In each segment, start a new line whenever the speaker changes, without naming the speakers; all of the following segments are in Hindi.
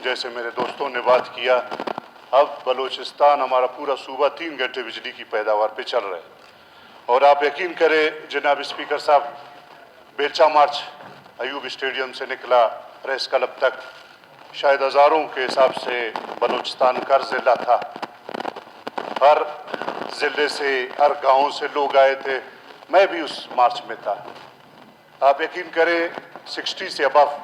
जैसे मेरे दोस्तों ने बात किया, अब बलूचिस्तान हमारा पूरा सूबा 3 घंटे बिजली की पैदावार पे चल रहा है। और आप यकीन करें जनाब स्पीकर साहब, बेलचा मार्च अयूब स्टेडियम से निकला प्रेस क्लब तक, शायद हज़ारों के हिसाब से बलूचिस्तान का हर ज़िला था, हर ज़िले से, हर गाँव से लोग आए थे। मैं भी उस मार्च में था। आप यकीन करें 60 से अबव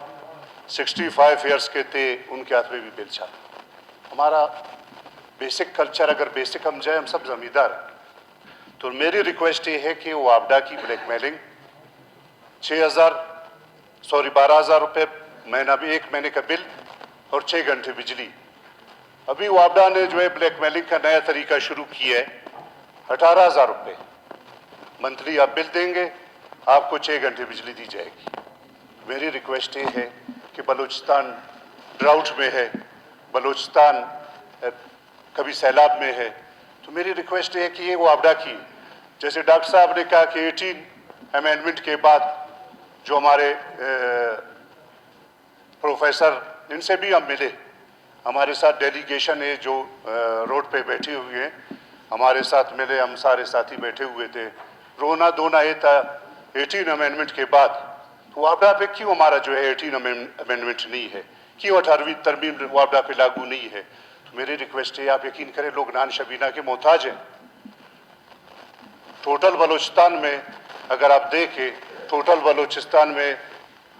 65 ईयर्स के थे, उनके हाथ में भी बेलचा। हमारा बेसिक कल्चर, अगर बेसिक हम जाए, हम सब जमींदार हैं। तो मेरी रिक्वेस्ट ये है कि वो आपदा की ब्लैकमेलिंग 12,000 रुपये महीना भी, 1 महीने का बिल और 6 घंटे बिजली। अभी वापडा ने जो है ब्लैकमेलिंग का नया तरीका शुरू किया है। 18,000 रुपये मंथली आप बिल देंगे, आपको 6 घंटे बिजली दी जाएगी। मेरी रिक्वेस्ट ये है कि बलूचिस्तान ड्राउट में है, बलूचिस्तान कभी सैलाब में है, तो मेरी रिक्वेस्ट ये है कि ये वापडा की, जैसे डॉक्टर साहब ने कहा कि 18 अमेंडमेंट के बाद जो हमारे प्रोफेसर, इनसे भी हम मिले, हमारे साथ डेलीगेशन है जो रोड पे बैठी हुई है, हमारे साथ मिले, हम सारे साथी बैठे हुए थे। रोना धोना ये था 18 अमेंडमेंट के बाद, तो वापडा पे क्यों हमारा जो है 18 अमेंडमेंट नहीं है, क्यों 18वीं तरमीम वापडा पे लागू नहीं है। तो मेरी रिक्वेस्ट है, आप यकीन करें लोग नान शबीना के मोहताज हैं। टोटल बलूचिस्तान में अगर आप देखें, टोटल बलूचिस्तान में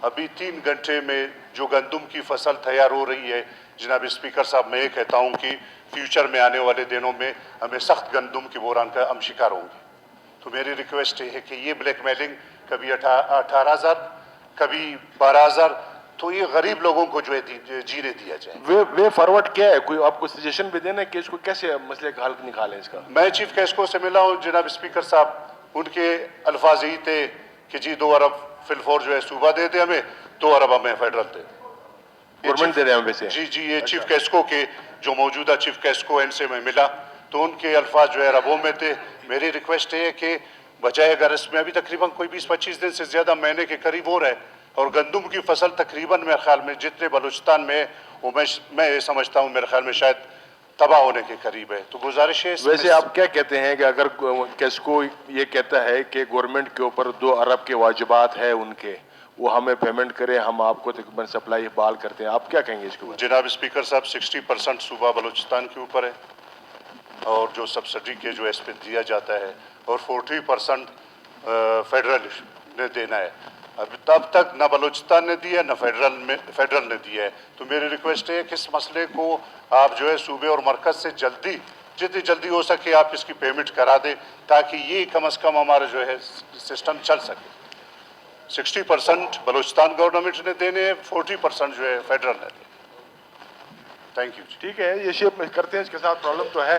अभी 3 घंटे में जो गंदम की फसल तैयार हो रही है, जनाब स्पीकर साहब, मैं ये कहता हूँ कि फ्यूचर में आने वाले दिनों में हमें सख्त गंदम की बोरान का हम शिकार होंगे। तो मेरी रिक्वेस्ट है कि ये ब्लैकमेलिंग कभी 18,000, कभी 12,000, तो ये गरीब लोगों को जो है जीने दिया जाए।
वे फॉरवर्ड क्या है, कोई आपको सजेशन भी देना है कि इसको कैसे मसले का हल निकालें इसका?
मैं चीफ कैस्को से मिला हूँ जनाब स्पीकर साहब, उनके अल्फाज यही थे कि जी 2 अरब फिलफोर जो है सूबा दे दे हमें, 2 अरब हमें फेडरल दे,
गवर्नमेंट दे रहे हैं वैसे।
जी, ये चीफ कैस्को के जो मौजूदा चीफ कैस्को इनसे मैं मिला, तो उनके अल्फाज जो है अरबों में थे। मेरी रिक्वेस्ट है कि बजाय, अगर इसमें अभी तकरीबन कोई 20-25 दिन से ज़्यादा महीने के करीब हो रहा है, और गंदम की फसल तकरीबन मेरे ख्याल में जितने बलूचिस्तान में, वो मैं ये समझता हूँ मेरे ख्याल में शायद तबाह होने के करीब है। तो गुजारिश है,
वैसे आप क्या कहते हैं कि अगर कैस्को ये कहता है कि गवर्नमेंट के ऊपर 2 अरब के वाजिबात है उनके, वो हमें पेमेंट करे, हम आपको तकरीबन सप्लाई बहाल करते हैं, आप क्या कहेंगे इसके ऊपर?
जनाब स्पीकर साहब, 60% सूबा बलूचिस्तान के ऊपर है, और जो सब्सिडी के जो एस पे दिया जाता है, और 40% फेडरल ने देना है। अभी तब तक न बलूचिस्तान ने दिया, न फेडरल ने दिया है। तो मेरी रिक्वेस्ट है कि इस मसले को आप जो है सूबे और मरकज से जितनी जल्दी हो सके आप इसकी पेमेंट करा दें, ताकि ये कम से कम हमारा जो है सिस्टम चल सके। 60% बलूचिस्तान गवर्नमेंट ने देने हैं, 40% जो है फेडरल ने देने। Thank you.
ठीक है, ये शेप में करते हैं, इसके साथ प्रॉब्लम तो है।